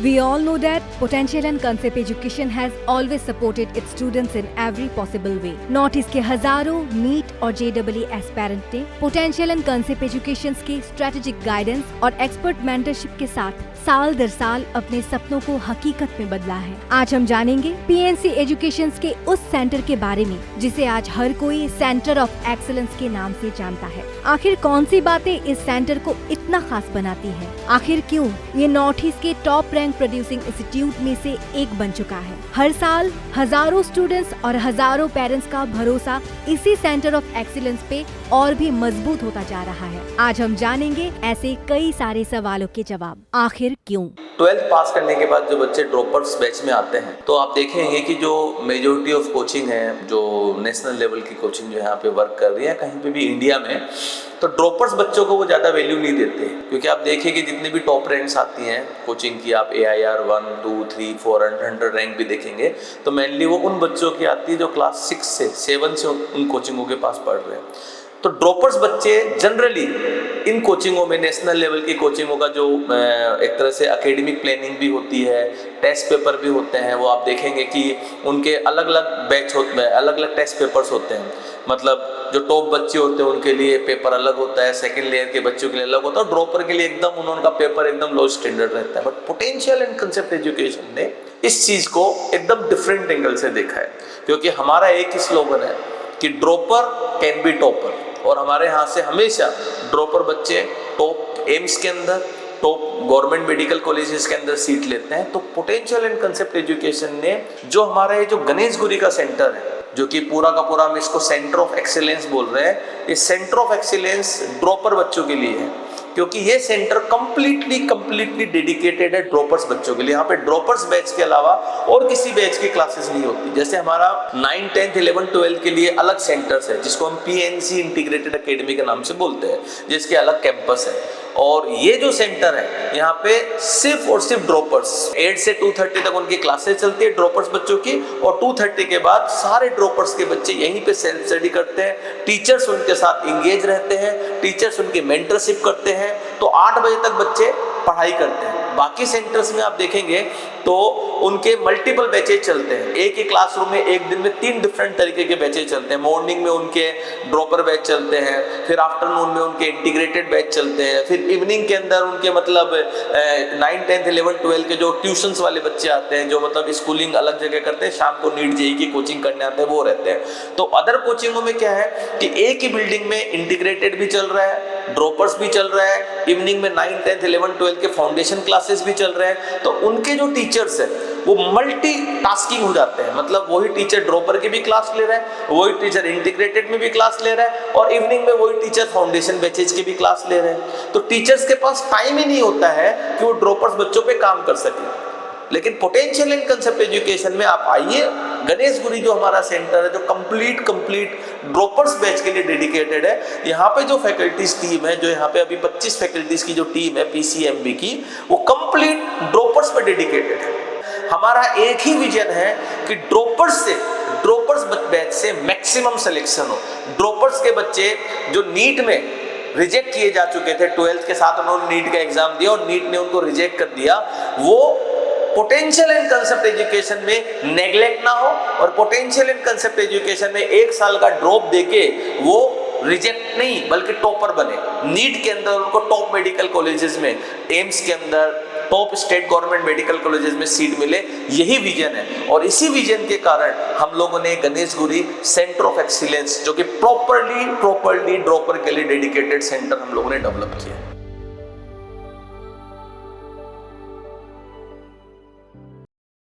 We all know that Potential and Concept Education has always supported its students in every possible way. North east के हजारों NEET और JEE aspirant ने potential and concept education के strategic guidance और expert mentorship के साथ साल दर साल अपने सपनों को हकीकत में बदला है। आज हम जानेंगे PNC एजुकेशन के उस सेंटर के बारे में जिसे आज हर कोई सेंटर ऑफ एक्सीलेंस के नाम से जानता है। आखिर कौन सी बातें इस सेंटर को इतना खास बनाती है? आखिर क्यों ये नॉर्थ ईस्ट के टॉप रैंक प्रोड्यूसिंग इंस्टीट्यूट में से एक बन चुका है? हर साल हजारों स्टूडेंट्स और हजारों पेरेंट्स का भरोसा इसी सेंटर ऑफ एक्सीलेंस पे और भी मजबूत होता जा रहा है। आज हम जानेंगे ऐसे कई सारे सवालों के जवाब। आखिर क्यों? 12th पास करने के बाद जो बच्चे ड्रॉपर्स बैच में आते हैं तो आप देखेंगे कि जो मेजोरिटी ऑफ कोचिंग है, जो नेशनल लेवल की कोचिंग जो यहाँ पे वर्क कर रही है कहीं पे भी इंडिया में, तो ड्रॉपर्स बच्चों को वो ज़्यादा वैल्यू नहीं देते। क्योंकि आप देखिए कि जितनी भी टॉप रैंक्स आती हैं कोचिंग की, आप AIR 1, 2, 3, 4 100 रैंक भी देखेंगे तो मेनली वो उन बच्चों की आती है जो क्लास 6 से 7 से उन कोचिंगों के पास पढ़ रहे हैं। तो ड्रॉपर्स बच्चे जनरली इन कोचिंगों में, नेशनल लेवल की कोचिंगों का जो एक तरह से एकेडमिक प्लानिंग भी होती है, टेस्ट पेपर भी होते हैं, वो आप देखेंगे कि उनके अलग अलग बैच होते हैं, अलग अलग टेस्ट पेपर्स होते हैं। मतलब जो टॉप बच्चे होते हैं उनके लिए पेपर अलग होता है, सेकंड लेयर के बच्चों के लिए अलग होता है, और ड्रॉपर के लिए एकदम उनका पेपर एकदम लो स्टैंडर्ड रहता है। But potential and concept education ने इस चीज़ को एकदम डिफरेंट एंगल से देखा है। क्योंकि हमारा एक ही स्लोगन है कि ड्रॉपर कैन बी टॉपर, और हमारे यहाँ से हमेशा ड्रॉपर बच्चे टॉप एम्स के अंदर, टॉप गवर्नमेंट मेडिकल कॉलेजेस के अंदर सीट लेते हैं। तो पोटेंशियल एंड कंसेप्ट एजुकेशन ने जो हमारे जो गणेशगुरी का सेंटर है, जो कि पूरा का पूरा हम इसको सेंटर ऑफ एक्सीलेंस बोल रहे हैं, ये सेंटर ऑफ एक्सीलेंस ड्रॉपर बच्चों के लिए है। क्योंकि ये सेंटर कंप्लीटली डेडिकेटेड है ड्रॉपर्स बच्चों के लिए। यहाँ पे ड्रॉपर्स बैच के अलावा और किसी बैच की क्लासेस नहीं होती। जैसे हमारा 9, 10, 11, 12 के लिए अलग सेंटर्स है जिसको हम PNC इंटीग्रेटेड एकेडमी के नाम से बोलते हैं, जिसके अलग कैंपस है। और ये जो सेंटर है यहाँ पे सिर्फ और सिर्फ ड्रॉपर्स 8 से 2:30 तक उनकी क्लासेस चलती है ड्रॉपर्स बच्चों की, और 2:30 के बाद सारे ड्रॉपर्स के बच्चे यहीं पे सेल्फ स्टडी करते हैं। टीचर्स उनके साथ इंगेज रहते हैं, टीचर्स उनकी मेंटरशिप करते हैं। तो 8 बजे तक बच्चे पढ़ाई करते हैं। बाकी सेंटर्स में आप देखेंगे तो उनके मल्टीपल बैचेज चलते हैं। एक ही क्लासरूम में एक दिन में 3 डिफरेंट तरीके के बैचेज चलते हैं। मॉर्निंग में उनके ड्रॉपर बैच चलते हैं, फिर आफ्टरनून में उनके इंटीग्रेटेड बैच चलते हैं, फिर इवनिंग के अंदर उनके मतलब 9, 10, 11, 12 के जो ट्यूशंस वाले बच्चे आते हैं, जो मतलब स्कूलिंग अलग जगह करते हैं, शाम को नीट JEE की कोचिंग करने आते हैं, वो रहते हैं। तो अदर कोचिंगों में क्या है कि एक ही बिल्डिंग में इंटीग्रेटेड भी चल रहा है, ड्रॉपर्स भी चल रहा है, इवनिंग में 9, 10, 11, 12 के फाउंडेशन क्लासेस भी चल रहे हैं। तो उनके जो टीचर्स हैं वो मल्टी टास्किंग हो जाते हैं। मतलब वही टीचर ड्रॉपर की भी क्लास ले रहा है, वही टीचर इंटीग्रेटेड में भी क्लास ले रहा है, और इवनिंग में वही टीचर फाउंडेशन बैचेज की भी क्लास ले रहे हैं। तो टीचर्स के पास टाइम ही नहीं होता है कि वो ड्रॉपर्स बच्चों पे काम कर सके। लेकिन पोटेंशियल एंड कंसेप्ट एजुकेशन में आप आइए, गणेशगुरी जो हमारा सेंटर है, जो कंप्लीट ड्रॉपर्स बैच के लिए डेडिकेटेड है। यहाँ पे जो फैकल्टीज टीम है, जो यहाँ पे अभी 25 फैकल्टीज की जो टीम है PCMB की, वो कंप्लीट ड्रॉपर्स पे डेडिकेटेड है। हमारा एक ही विजन है कि ड्रॉपर्स बैच से मैक्सिमम सिलेक्शन हो। ड्रॉपर्स के बच्चे जो नीट में रिजेक्ट किए जा चुके थे, 12th के साथ उन्होंने नीट का एग्जाम दिया और नीट ने उनको रिजेक्ट कर दिया, वो पोटेंशियल एंड कंसेप्ट एजुकेशन में नेग्लेक्ट ना हो, और पोटेंशियल एंड कंसेप्ट एजुकेशन में 1 साल का ड्रॉप देके वो रिजेक्ट नहीं बल्कि टॉपर बने। नीट के अंदर उनको टॉप मेडिकल कॉलेजेस में, एम्स के अंदर top state government medical colleges में सीट मिले, यही विजन है। और इसी विजन के कारण हम लोगों ने गणेशगुरी सेंटर ऑफ एक्सीलेंस, जो कि प्रॉपरली ड्रॉपर के लिए डेडिकेटेड सेंटर हम लोगों ने डेवलप किया।